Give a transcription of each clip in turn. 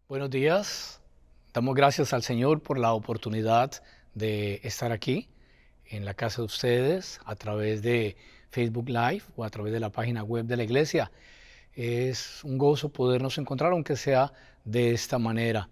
Buenos días, damos gracias al Señor por la oportunidad de estar aquí en la casa de ustedes a través de Facebook Live o a través de la página web de la iglesia. Es un gozo podernos encontrar, aunque sea de esta manera.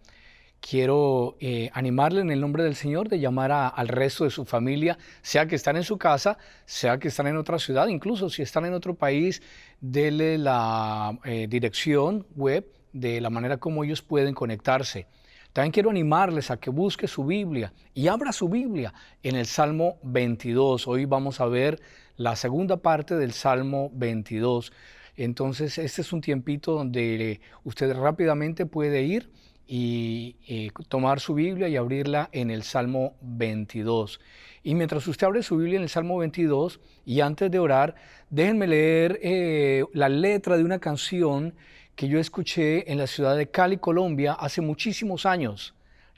Quiero animarle en el nombre del Señor de llamar al resto de su familia, sea que están en su casa, sea que están en otra ciudad, incluso si están en otro país, denle la dirección web de la manera como ellos pueden conectarse. También quiero animarles a que busque su Biblia y abra su Biblia en el Salmo 22. Hoy vamos a ver la segunda parte del Salmo 22. Entonces, este es un tiempito donde usted rápidamente puede ir y tomar su Biblia y abrirla en el Salmo 22. Y mientras usted abre su Biblia en el Salmo 22 y antes de orar, déjenme leer la letra de una canción que yo escuché en la ciudad de Cali, Colombia, hace muchísimos años,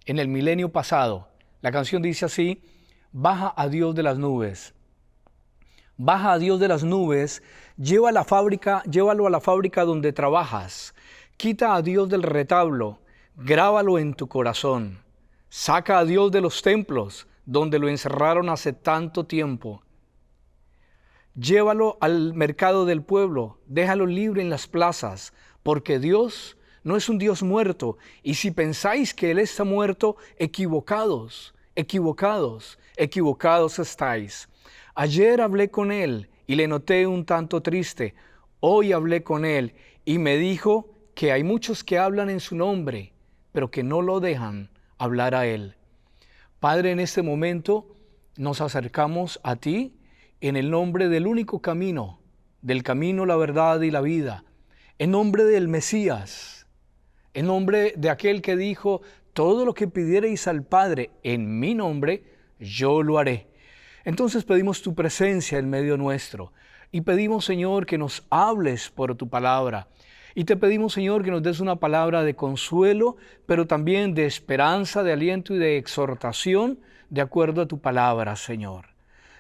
en el milenio pasado. La canción dice así: baja a Dios de las nubes. Baja a Dios de las nubes, llévalo a la fábrica donde trabajas. Quita a Dios del retablo, grábalo en tu corazón. Saca a Dios de los templos donde lo encerraron hace tanto tiempo. Llévalo al mercado del pueblo, déjalo libre en las plazas, porque Dios no es un Dios muerto, y si pensáis que Él está muerto, equivocados estáis. Ayer hablé con Él y le noté un tanto triste. Hoy hablé con Él y me dijo que hay muchos que hablan en su nombre, pero que no lo dejan hablar a Él. Padre, en este momento nos acercamos a ti en el nombre del único camino, del camino, la verdad y la vida, en nombre del Mesías, en nombre de aquel que dijo: todo lo que pidiereis al Padre en mi nombre, yo lo haré. Entonces pedimos tu presencia en medio nuestro y pedimos, Señor, que nos hables por tu palabra. Y te pedimos, Señor, que nos des una palabra de consuelo, pero también de esperanza, de aliento y de exhortación, de acuerdo a tu palabra, Señor.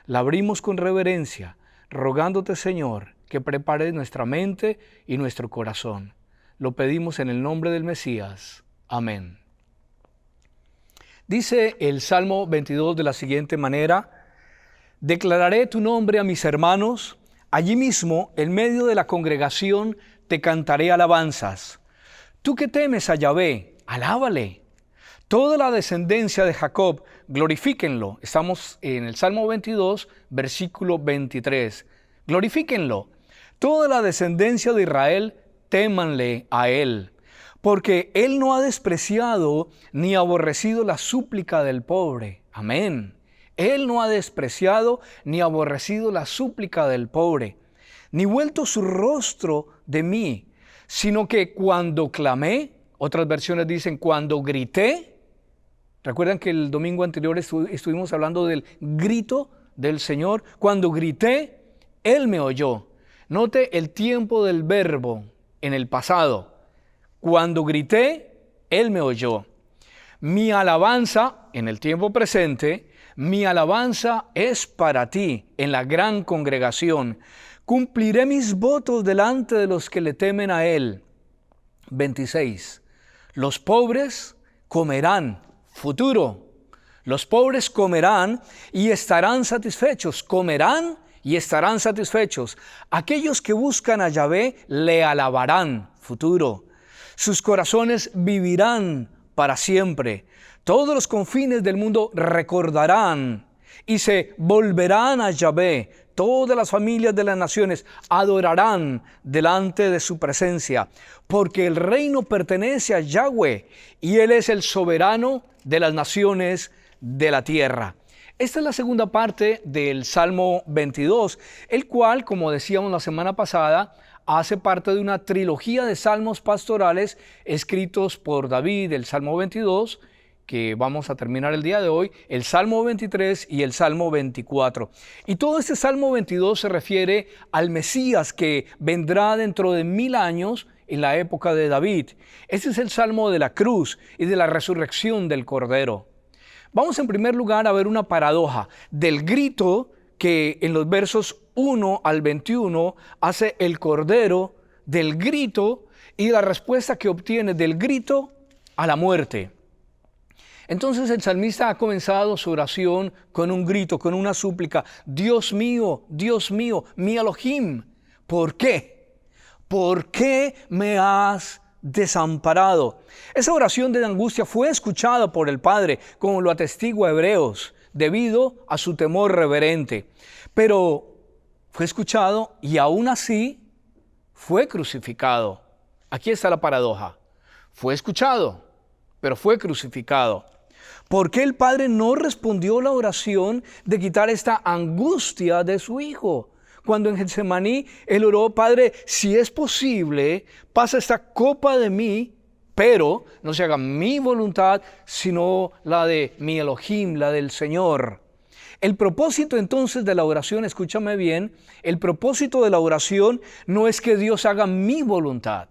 La abrimos con reverencia, rogándote, Señor, que prepares nuestra mente y nuestro corazón. Lo pedimos en el nombre del Mesías. Amén. Dice el Salmo 22 de la siguiente manera: declararé tu nombre a mis hermanos, allí mismo, en medio de la congregación, te cantaré alabanzas. Tú que temes a Yahvé, alábale. Toda la descendencia de Jacob, glorifíquenlo. Estamos en el Salmo 22, versículo 23. Glorifíquenlo. Toda la descendencia de Israel, témanle a Él. Porque Él no ha despreciado ni aborrecido la súplica del pobre. Amén. Él no ha despreciado ni aborrecido la súplica del pobre, ni vuelto su rostro de mí, sino que cuando clamé, otras versiones dicen cuando grité. Recuerdan que el domingo anterior estuvimos hablando del grito del Señor. Cuando grité, Él me oyó. Note el tiempo del verbo en el pasado. Cuando grité, Él me oyó. Mi alabanza, en el tiempo presente, mi alabanza es para ti en la gran congregación. Cumpliré mis votos delante de los que le temen a Él. 26. Los pobres comerán. Futuro. Los pobres comerán y estarán satisfechos. Comerán y estarán satisfechos. Aquellos que buscan a Yahvé le alabarán. Futuro. Sus corazones vivirán para siempre. Todos los confines del mundo recordarán y se volverán a Yahvé. Todas las familias de las naciones adorarán delante de su presencia, porque el reino pertenece a Yahweh y Él es el soberano de las naciones de la tierra. Esta es la segunda parte del Salmo 22, el cual, como decíamos la semana pasada, hace parte de una trilogía de salmos pastorales escritos por David, el Salmo 22, que vamos a terminar el día de hoy, el Salmo 23 y el Salmo 24. Y todo este Salmo 22 se refiere al Mesías que vendrá dentro de 1000 años en la época de David. Este es el Salmo de la cruz y de la resurrección del Cordero. Vamos en primer lugar a ver una paradoja del grito que en los versos 1 al 21 hace el Cordero, del grito y la respuesta que obtiene del grito a la muerte. Entonces el salmista ha comenzado su oración con un grito, con una súplica: Dios mío, mi Elohim, ¿por qué? ¿Por qué me has desamparado? Esa oración de angustia fue escuchada por el Padre, como lo atestigua Hebreos, debido a su temor reverente. Pero fue escuchado y aún así fue crucificado. Aquí está la paradoja. Fue escuchado, pero fue crucificado. ¿Por qué el Padre no respondió la oración de quitar esta angustia de su Hijo? Cuando en Getsemaní él oró: Padre, si es posible, pasa esta copa de mí, pero no se haga mi voluntad, sino la de mi Elohim, la del Señor. El propósito entonces de la oración, escúchame bien, el propósito de la oración no es que Dios haga mi voluntad.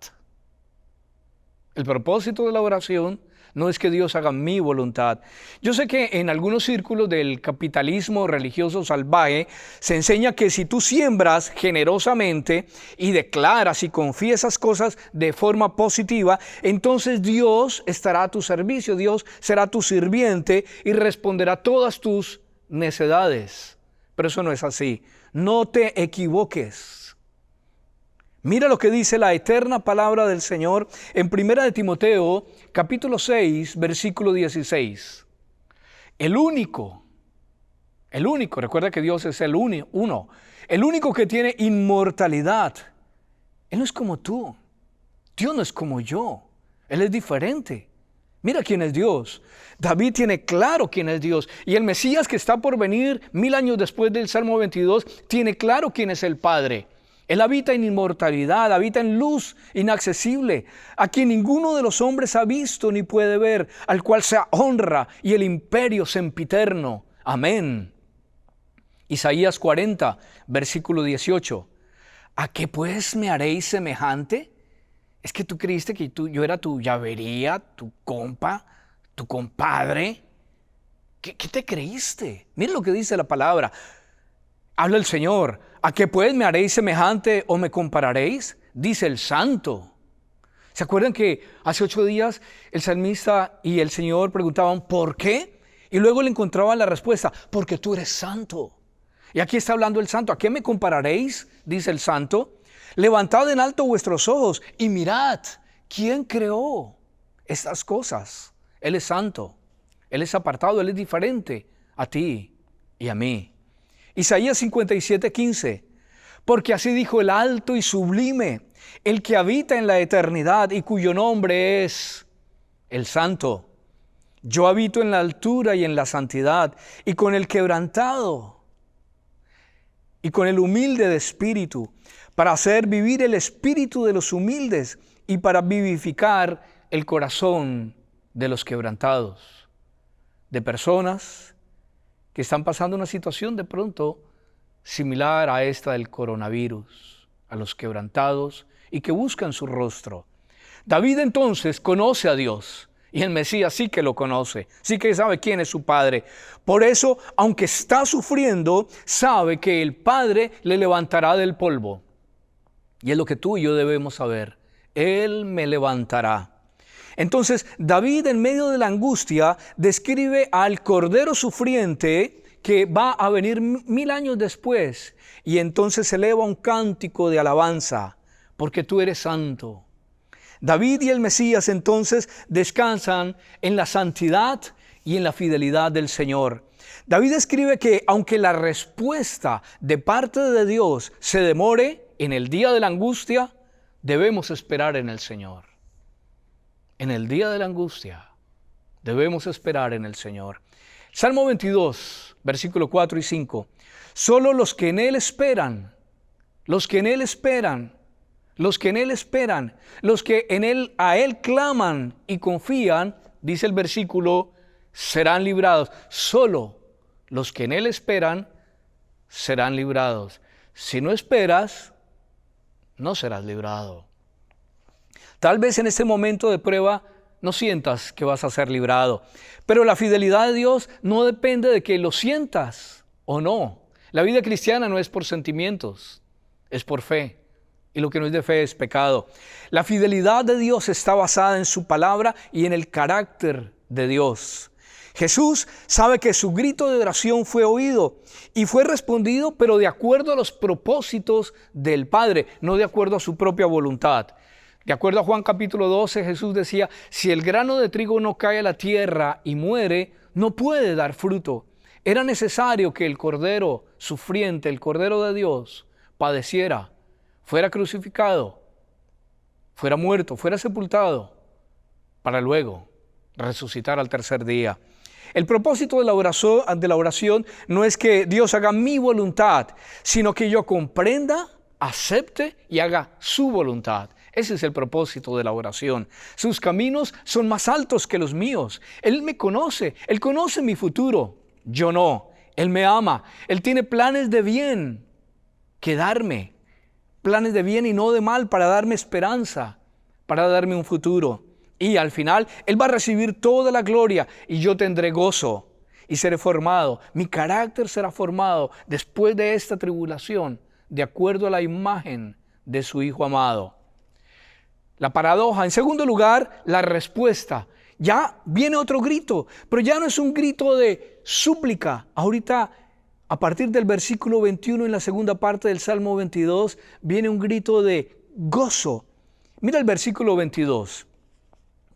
El propósito de la oración no es que Dios haga mi voluntad. Yo sé que en algunos círculos del capitalismo religioso salvaje se enseña que si tú siembras generosamente y declaras y confiesas cosas de forma positiva, entonces Dios estará a tu servicio, Dios será tu sirviente y responderá todas tus necedades. Pero eso no es así. No te equivoques. Mira lo que dice la eterna palabra del Señor en 1 de Timoteo, capítulo 6, versículo 16. El único, recuerda que Dios es el uno, el único que tiene inmortalidad. Él no es como tú. Dios no es como yo. Él es diferente. Mira quién es Dios. David tiene claro quién es Dios. Y el Mesías que está por venir 1000 años después del Salmo 22 tiene claro quién es el Padre. Él habita en inmortalidad, habita en luz inaccesible, a quien ninguno de los hombres ha visto ni puede ver, al cual sea honra y el imperio sempiterno. Amén. Isaías 40, versículo 18. ¿A qué pues me haréis semejante? ¿Es que tú creíste que yo era tu llavería, tu compa, tu compadre? ¿Qué te creíste? Mira lo que dice la palabra. Habla el Señor: ¿a qué pues me haréis semejante o me compararéis? Dice el Santo. ¿Se acuerdan que hace 8 días el salmista y el Señor preguntaban ¿por qué? Y luego le encontraban la respuesta: porque tú eres santo. Y aquí está hablando el Santo. ¿A qué me compararéis? Dice el Santo. Levantad en alto vuestros ojos y mirad, ¿quién creó estas cosas? Él es santo, Él es apartado, Él es diferente a ti y a mí. Isaías 57:15. Porque así dijo el alto y sublime, el que habita en la eternidad y cuyo nombre es el Santo. Yo habito en la altura y en la santidad, y con el quebrantado y con el humilde de espíritu, para hacer vivir el espíritu de los humildes y para vivificar el corazón de los quebrantados. De personas que están pasando una situación de pronto similar a esta del coronavirus, a los quebrantados y que buscan su rostro. David entonces conoce a Dios y el Mesías sí que lo conoce, sí que sabe quién es su Padre. Por eso, aunque está sufriendo, sabe que el Padre le levantará del polvo. Y es lo que tú y yo debemos saber. Él me levantará. Entonces, David, en medio de la angustia, describe al Cordero sufriente que va a venir 1000 años después. Y entonces eleva un cántico de alabanza, porque tú eres santo. David y el Mesías entonces descansan en la santidad y en la fidelidad del Señor. David escribe que aunque la respuesta de parte de Dios se demore en el día de la angustia, debemos esperar en el Señor. En el día de la angustia, debemos esperar en el Señor. Salmo 22, versículo 4 y 5. Solo los que en Él esperan, los que en Él esperan, los que en Él esperan, los que en Él, a Él claman y confían, dice el versículo, serán librados. Solo los que en Él esperan serán librados. Si no esperas, no serás librado. Tal vez en este momento de prueba no sientas que vas a ser librado, pero la fidelidad de Dios no depende de que lo sientas o no. La vida cristiana no es por sentimientos, es por fe. Y lo que no es de fe es pecado. La fidelidad de Dios está basada en su palabra y en el carácter de Dios. Jesús sabe que su grito de oración fue oído y fue respondido, pero de acuerdo a los propósitos del Padre, no de acuerdo a su propia voluntad. De acuerdo a Juan capítulo 12, Jesús decía, si el grano de trigo no cae a la tierra y muere, no puede dar fruto. Era necesario que el Cordero sufriente, el Cordero de Dios, padeciera, fuera crucificado, fuera muerto, fuera sepultado, para luego resucitar al tercer día. El propósito de la oración no es que Dios haga mi voluntad, sino que yo comprenda, acepte y haga su voluntad. Ese es el propósito de la oración. Sus caminos son más altos que los míos. Él me conoce, Él conoce mi futuro. Yo no. Él me ama. Él tiene planes de bien que darme. Planes de bien y no de mal para darme esperanza, para darme un futuro. Y al final, Él va a recibir toda la gloria y yo tendré gozo y seré formado. Mi carácter será formado después de esta tribulación, de acuerdo a la imagen de su Hijo amado. La paradoja. En segundo lugar, la respuesta. Ya viene otro grito, pero ya no es un grito de súplica. Ahorita, a partir del versículo 21, en la segunda parte del Salmo 22, viene un grito de gozo. Mira el versículo 22.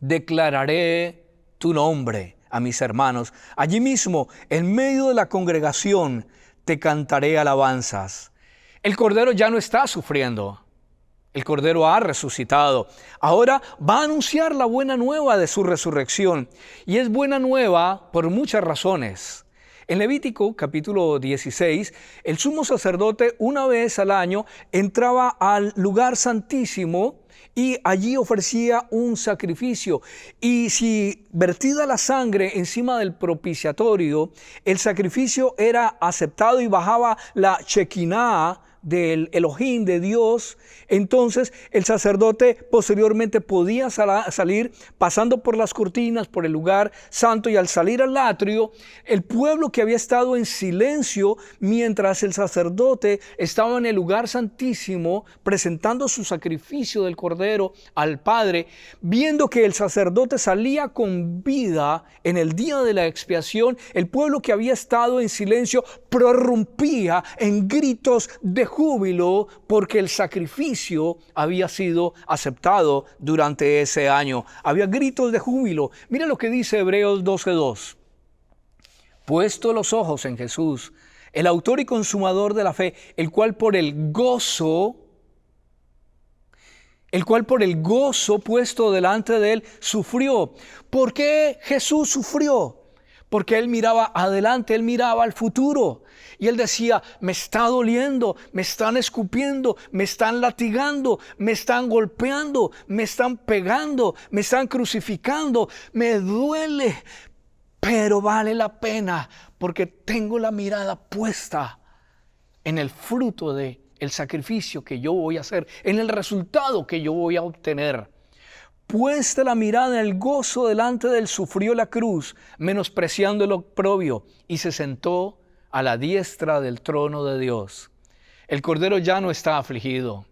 Declararé tu nombre a mis hermanos. Allí mismo, en medio de la congregación, te cantaré alabanzas. El Cordero ya no está sufriendo. El Cordero ha resucitado. Ahora va a anunciar la buena nueva de su resurrección. Y es buena nueva por muchas razones. En Levítico capítulo 16, el sumo sacerdote una vez al año entraba al lugar santísimo y allí ofrecía un sacrificio. Y si vertida la sangre encima del propiciatorio, el sacrificio era aceptado y bajaba la Shekinah del Elohim, de Dios, entonces el sacerdote posteriormente podía salir pasando por las cortinas, por el lugar santo, y al salir al atrio, el pueblo que había estado en silencio mientras el sacerdote estaba en el lugar santísimo presentando su sacrificio del Cordero al Padre, viendo que el sacerdote salía con vida en el día de la expiación, el pueblo que había estado en silencio prorrumpía en gritos de júbilo porque el sacrificio había sido aceptado durante ese año. Había gritos de júbilo. Mira lo que dice Hebreos 12:2. Puesto los ojos en Jesús, el autor y consumador de la fe, el cual por el gozo puesto delante de él sufrió. ¿Por qué Jesús sufrió? Porque Él miraba adelante, Él miraba al futuro. Y Él decía, me está doliendo, me están escupiendo, me están latigando, me están golpeando, me están pegando, me están crucificando, me duele, pero vale la pena porque tengo la mirada puesta en el fruto del sacrificio que yo voy a hacer, en el resultado que yo voy a obtener. Puesta la mirada en el gozo delante de él, sufrió la cruz, menospreciando el oprobio, y se sentó a la diestra del trono de Dios. El Cordero ya no está afligido.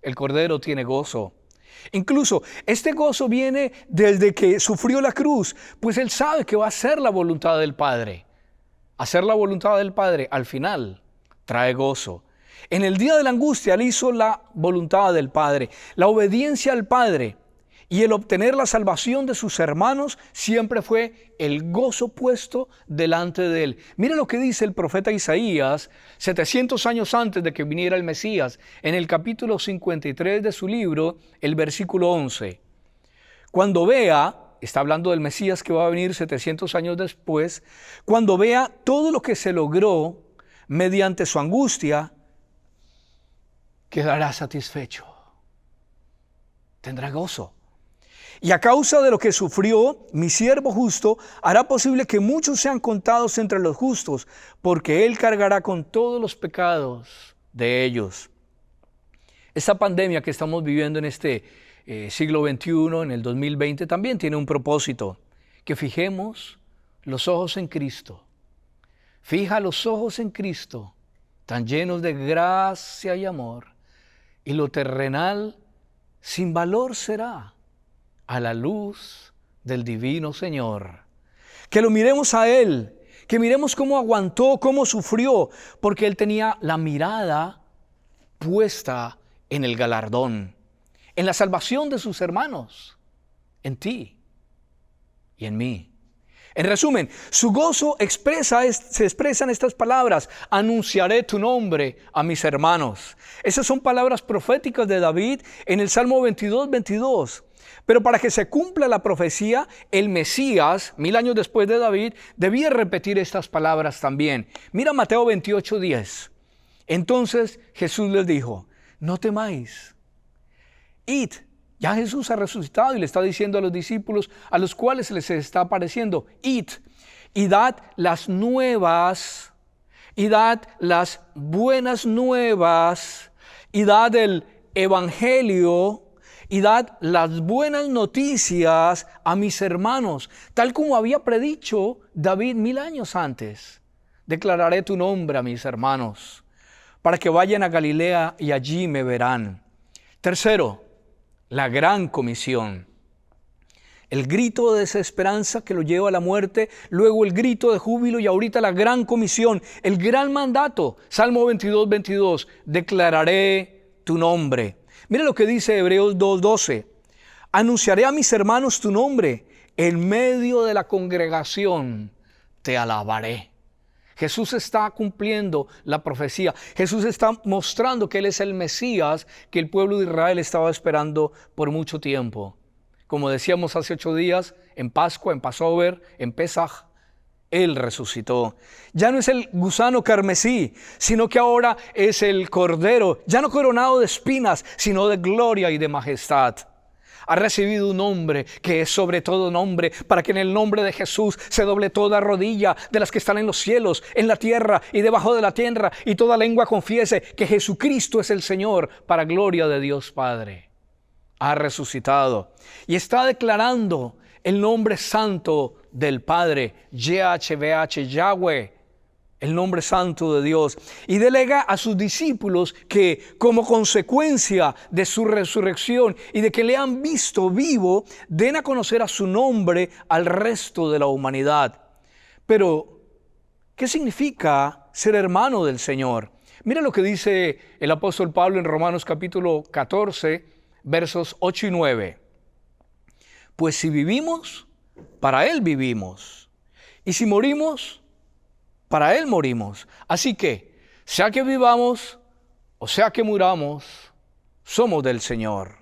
El Cordero tiene gozo. Incluso este gozo viene desde que sufrió la cruz, pues él sabe que va a hacer la voluntad del Padre. Hacer la voluntad del Padre al final trae gozo. En el día de la angustia él hizo la voluntad del Padre, la obediencia al Padre. Y el obtener la salvación de sus hermanos siempre fue el gozo puesto delante de él. Mira lo que dice el profeta Isaías 700 años antes de que viniera el Mesías, en el capítulo 53 de su libro, el versículo 11. Cuando vea, está hablando del Mesías que va a venir 700 años después, cuando vea todo lo que se logró mediante su angustia, quedará satisfecho. Tendrá gozo. Y a causa de lo que sufrió, mi siervo justo hará posible que muchos sean contados entre los justos, porque Él cargará con todos los pecados de ellos. Esta pandemia que estamos viviendo en este siglo XXI, en el 2020, también tiene un propósito: que fijemos los ojos en Cristo. Fija los ojos en Cristo, tan llenos de gracia y amor, y lo terrenal sin valor será a la luz del divino Señor. Que lo miremos a Él, que miremos cómo aguantó, cómo sufrió, porque Él tenía la mirada puesta en el galardón, en la salvación de sus hermanos, en ti y en mí. En resumen, su gozo se expresa en estas palabras: anunciaré tu nombre a mis hermanos. Esas son palabras proféticas de David en el Salmo 22. Pero para que se cumpla la profecía, el Mesías, 1000 años después de David, debía repetir estas palabras también. Mira Mateo 28:10. Entonces Jesús les dijo: no temáis, id. Ya Jesús ha resucitado y le está diciendo a los discípulos a los cuales les está apareciendo: id y dad las nuevas, y dad las buenas nuevas, y dad el evangelio, y dad las buenas noticias a mis hermanos, tal como había predicho David 1000 años antes. Declararé tu nombre a mis hermanos, para que vayan a Galilea y allí me verán. Tercero, la gran comisión. El grito de desesperanza que lo lleva a la muerte, luego el grito de júbilo y ahorita la gran comisión, el gran mandato. Salmo 22, declararé tu nombre. Mira lo que dice Hebreos 2:12. Anunciaré a mis hermanos tu nombre, en medio de la congregación te alabaré. Jesús está cumpliendo la profecía. Jesús está mostrando que Él es el Mesías que el pueblo de Israel estaba esperando por mucho tiempo. Como decíamos hace 8 días, en Pascua, en Passover, en Pesaj, Él resucitó. Ya no es el gusano carmesí, sino que ahora es el Cordero, ya no coronado de espinas, sino de gloria y de majestad. Ha recibido un nombre que es sobre todo nombre, para que en el nombre de Jesús se doble toda rodilla de las que están en los cielos, en la tierra y debajo de la tierra, y toda lengua confiese que Jesucristo es el Señor, para gloria de Dios Padre. Ha resucitado y está declarando el nombre santo del Padre, YHWH, Yahweh, el nombre santo de Dios, y delega a sus discípulos que, como consecuencia de su resurrección y de que le han visto vivo, den a conocer a su nombre al resto de la humanidad. Pero, ¿qué significa ser hermano del Señor? Mira lo que dice el apóstol Pablo en Romanos capítulo 14, versos 8 y 9. Pues si vivimos, para Él vivimos, y si morimos, para Él morimos. Así que, sea que vivamos o sea que muramos, somos del Señor.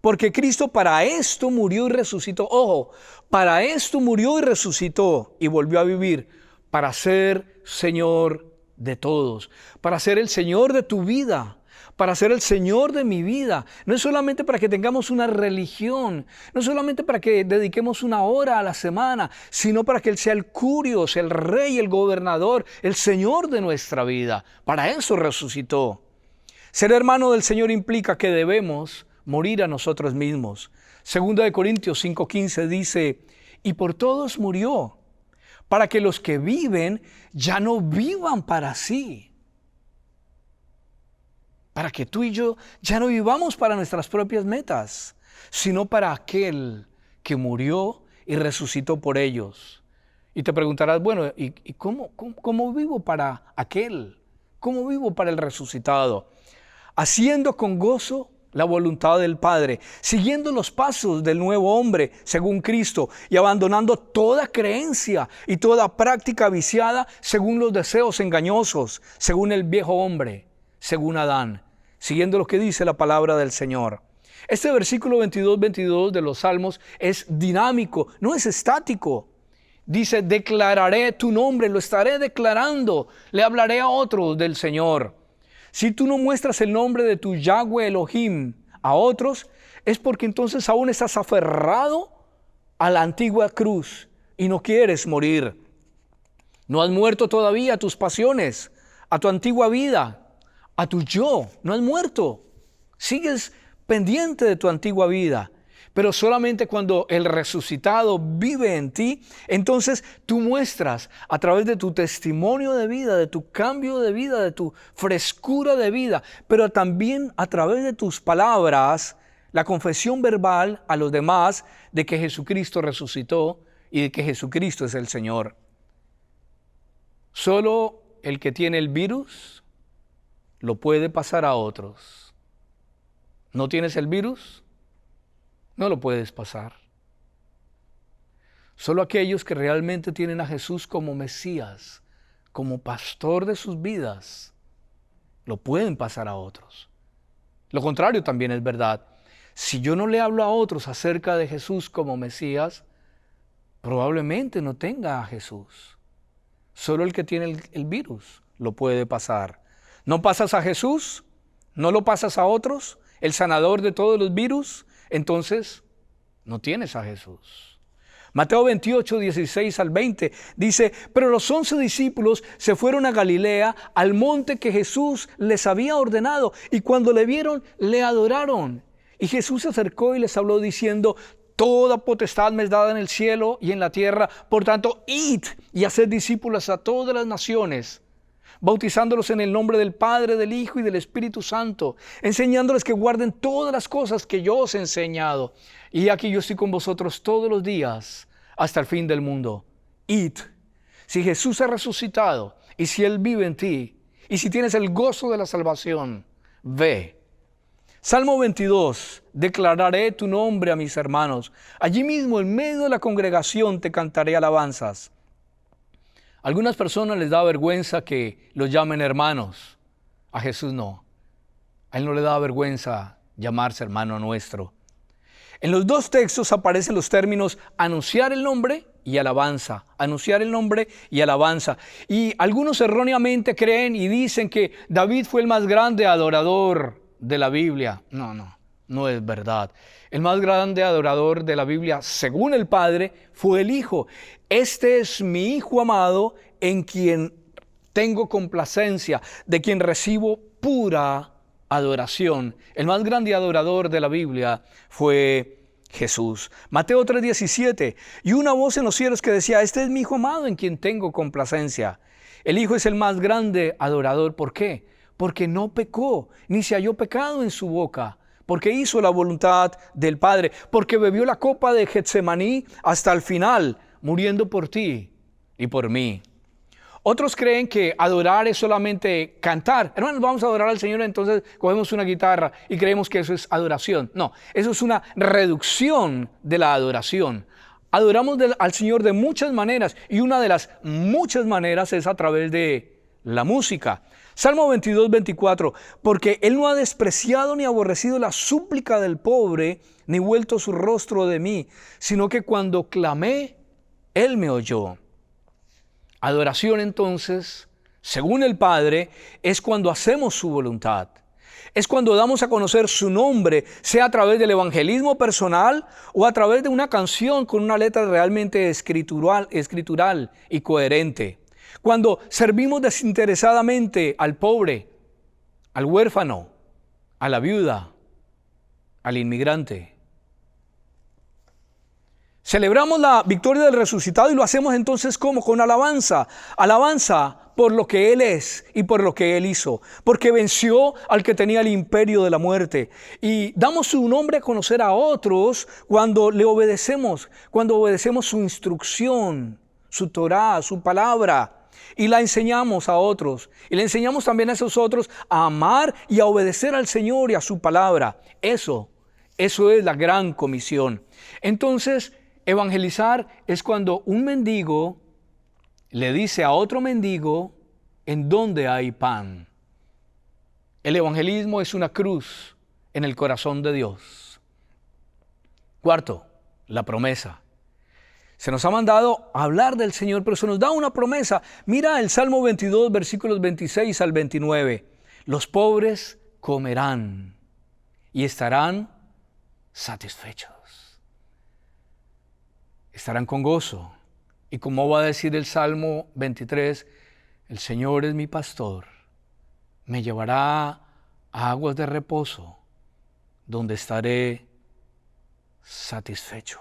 Porque Cristo para esto murió y resucitó. Ojo, para esto murió y resucitó y volvió a vivir, para ser Señor de todos, para ser el Señor de tu vida, para ser el Señor de mi vida. No es solamente para que tengamos una religión, no es solamente para que dediquemos 1 hora a la semana, sino para que Él sea el Curios, el Rey, el Gobernador, el Señor de nuestra vida. Para eso resucitó. Ser hermano del Señor implica que debemos morir a nosotros mismos. 2 Corintios 5:15 dice: y por todos murió, para que los que viven ya no vivan para sí. Para que tú y yo ya no vivamos para nuestras propias metas, sino para aquel que murió y resucitó por ellos. Y te preguntarás, bueno, ¿y cómo vivo para aquel? ¿Cómo vivo para el resucitado? Haciendo con gozo la voluntad del Padre, siguiendo los pasos del nuevo hombre según Cristo y abandonando toda creencia y toda práctica viciada según los deseos engañosos, según el viejo hombre, según Adán, siguiendo lo que dice la palabra del Señor. Este versículo 22 de los Salmos es dinámico, no es estático. Dice: declararé tu nombre, lo estaré declarando, le hablaré a otros del Señor. Si tú no muestras el nombre de tu Yahweh Elohim a otros, es porque entonces aún estás aferrado a la antigua cruz y no quieres morir. No has muerto todavía a tus pasiones, a tu antigua vida, a tu yo. No has muerto. Sigues pendiente de tu antigua vida. Pero solamente cuando el resucitado vive en ti, entonces tú muestras a través de tu testimonio de vida, de tu cambio de vida, de tu frescura de vida, pero también a través de tus palabras, la confesión verbal a los demás de que Jesucristo resucitó y de que Jesucristo es el Señor. Solo el que tiene el virus lo puede pasar a otros. ¿No tienes el virus? No lo puedes pasar. Solo aquellos que realmente tienen a Jesús como Mesías, como pastor de sus vidas, lo pueden pasar a otros. Lo contrario también es verdad. Si yo no le hablo a otros acerca de Jesús como Mesías, probablemente no tenga a Jesús. Solo el que tiene el virus lo puede pasar. ¿No pasas a Jesús? ¿No lo pasas a otros? ¿El sanador de todos los virus? Entonces, no tienes a Jesús. Mateo 28, 16 al 20 dice: pero los 11 discípulos se fueron a Galilea, al monte que Jesús les había ordenado, y cuando le vieron, le adoraron. Y Jesús se acercó y les habló diciendo: toda potestad me es dada en el cielo y en la tierra, por tanto, id y haced discípulos a todas las naciones, bautizándolos en el nombre del Padre, del Hijo y del Espíritu Santo, enseñándoles que guarden todas las cosas que yo os he enseñado. Y aquí yo estoy con vosotros todos los días hasta el fin del mundo. Id. Si Jesús ha resucitado y si Él vive en ti y si tienes el gozo de la salvación, ve. Salmo 22, declararé tu nombre a mis hermanos. Allí mismo, en medio de la congregación, te cantaré alabanzas. A algunas personas les da vergüenza que los llamen hermanos. A Jesús no. A Él no le da vergüenza llamarse hermano nuestro. En los dos textos aparecen los términos anunciar el nombre y alabanza. Anunciar el nombre y alabanza. Y algunos erróneamente creen y dicen que David fue el más grande adorador de la Biblia. No es verdad. El más grande adorador de la Biblia, según el Padre, fue el Hijo. Este es mi Hijo amado, en quien tengo complacencia, de quien recibo pura adoración. El más grande adorador de la Biblia fue Jesús. Mateo 3:17, y una voz en los cielos que decía: este es mi Hijo amado, en quien tengo complacencia. El Hijo es el más grande adorador. ¿Por qué? Porque no pecó, ni se halló pecado en su boca, porque hizo la voluntad del Padre, porque bebió la copa de Getsemaní hasta el final, muriendo por ti y por mí. Otros creen que adorar es solamente cantar. Hermanos, vamos a adorar al Señor, entonces cogemos una guitarra y creemos que eso es adoración. No, eso es una reducción de la adoración. Adoramos al Señor de muchas maneras, y una de las muchas maneras es a través de la música. Salmo 22, 24, porque Él no ha despreciado ni aborrecido la súplica del pobre, ni vuelto su rostro de mí, sino que cuando clamé, Él me oyó. Adoración, entonces, según el Padre, es cuando hacemos su voluntad. Es cuando damos a conocer su nombre, sea a través del evangelismo personal o a través de una canción con una letra realmente escritural y coherente. Cuando servimos desinteresadamente al pobre, al huérfano, a la viuda, al inmigrante. Celebramos la victoria del resucitado y lo hacemos entonces ¿cómo? Con alabanza. Alabanza por lo que Él es y por lo que Él hizo. Porque venció al que tenía el imperio de la muerte. Y damos su nombre a conocer a otros cuando le obedecemos. Cuando obedecemos su instrucción, su Torá, su palabra. Y la enseñamos a otros. Y le enseñamos también a esos otros a amar y a obedecer al Señor y a su palabra. Eso es la gran comisión. Entonces, evangelizar es cuando un mendigo le dice a otro mendigo en dónde hay pan. El evangelismo es una cruz en el corazón de Dios. Cuarto, la promesa. Se nos ha mandado a hablar del Señor, pero se nos da una promesa. Mira el Salmo 22, versículos 26 al 29. Los pobres comerán y estarán satisfechos. Estarán con gozo. Y como va a decir el Salmo 23, el Señor es mi pastor, me llevará a aguas de reposo, donde estaré satisfecho.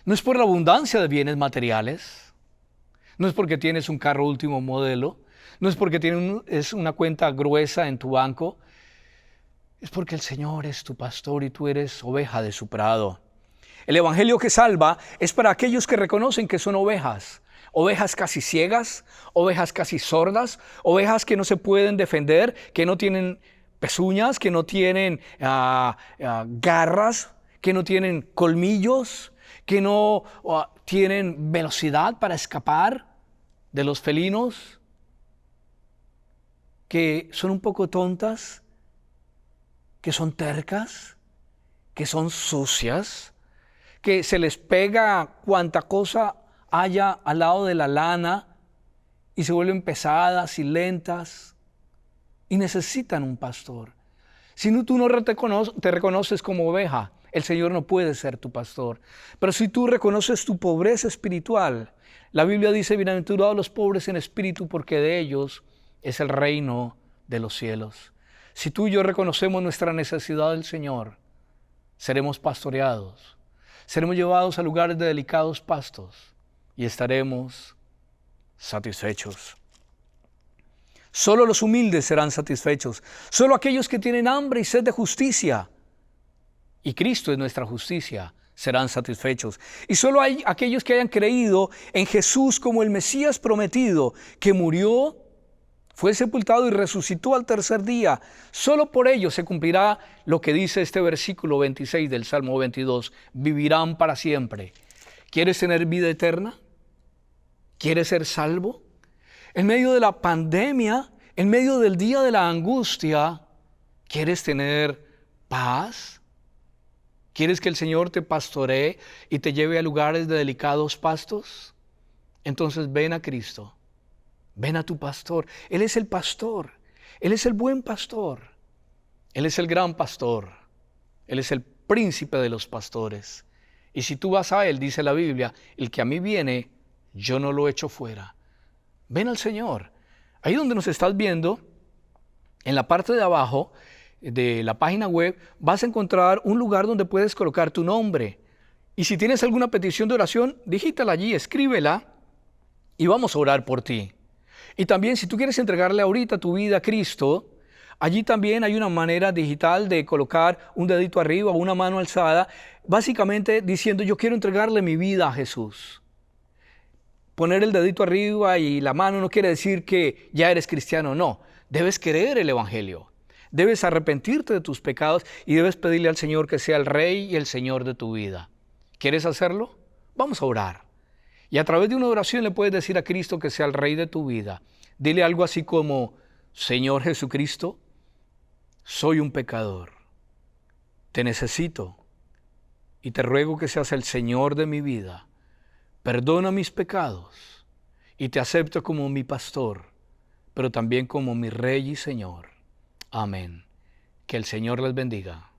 No es por la abundancia de bienes materiales, no es porque tienes un carro último modelo, no es porque tienes una cuenta gruesa en tu banco, es porque el Señor es tu pastor y tú eres oveja de su prado. El evangelio que salva es para aquellos que reconocen que son ovejas, ovejas casi ciegas, ovejas casi sordas, ovejas que no se pueden defender, que no tienen pezuñas, que no tienen garras, que no tienen colmillos, que no tienen velocidad para escapar de los felinos, que son un poco tontas, que son tercas, que son sucias, que se les pega cuanta cosa haya al lado de la lana y se vuelven pesadas y lentas y necesitan un pastor. Si no, tú no te reconoces como oveja, el Señor no puede ser tu pastor. Pero si tú reconoces tu pobreza espiritual, la Biblia dice, bienaventurados los pobres en espíritu, porque de ellos es el reino de los cielos. Si tú y yo reconocemos nuestra necesidad del Señor, seremos pastoreados, seremos llevados a lugares de delicados pastos y estaremos satisfechos. Solo los humildes serán satisfechos, solo aquellos que tienen hambre y sed de justicia, y Cristo es nuestra justicia, serán satisfechos. Y solo hay aquellos que hayan creído en Jesús como el Mesías prometido, que murió, fue sepultado y resucitó al tercer día. Solo por ello se cumplirá lo que dice este versículo 26 del Salmo 22. Vivirán para siempre. ¿Quieres tener vida eterna? ¿Quieres ser salvo? En medio de la pandemia, en medio del día de la angustia, ¿quieres tener paz? ¿Quieres que el Señor te pastoree y te lleve a lugares de delicados pastos? Entonces ven a Cristo. Ven a tu pastor. Él es el pastor. Él es el buen pastor. Él es el gran pastor. Él es el príncipe de los pastores. Y si tú vas a Él, dice la Biblia, el que a mí viene, yo no lo echo fuera. Ven al Señor. Ahí donde nos estás viendo, en la parte de abajo de la página web, vas a encontrar un lugar donde puedes colocar tu nombre. Y si tienes alguna petición de oración, digítala allí, escríbela y vamos a orar por ti. Y también si tú quieres entregarle ahorita tu vida a Cristo, allí también hay una manera digital de colocar un dedito arriba o una mano alzada, básicamente diciendo yo quiero entregarle mi vida a Jesús. Poner el dedito arriba y la mano no quiere decir que ya eres cristiano, no. Debes creer el Evangelio, debes arrepentirte de tus pecados y debes pedirle al Señor que sea el Rey y el Señor de tu vida. ¿Quieres hacerlo? Vamos a orar. Y a través de una oración le puedes decir a Cristo que sea el Rey de tu vida. Dile algo así como, Señor Jesucristo, soy un pecador. Te necesito y te ruego que seas el Señor de mi vida. Perdona mis pecados y te acepto como mi pastor, pero también como mi Rey y Señor. Amén. Que el Señor les bendiga.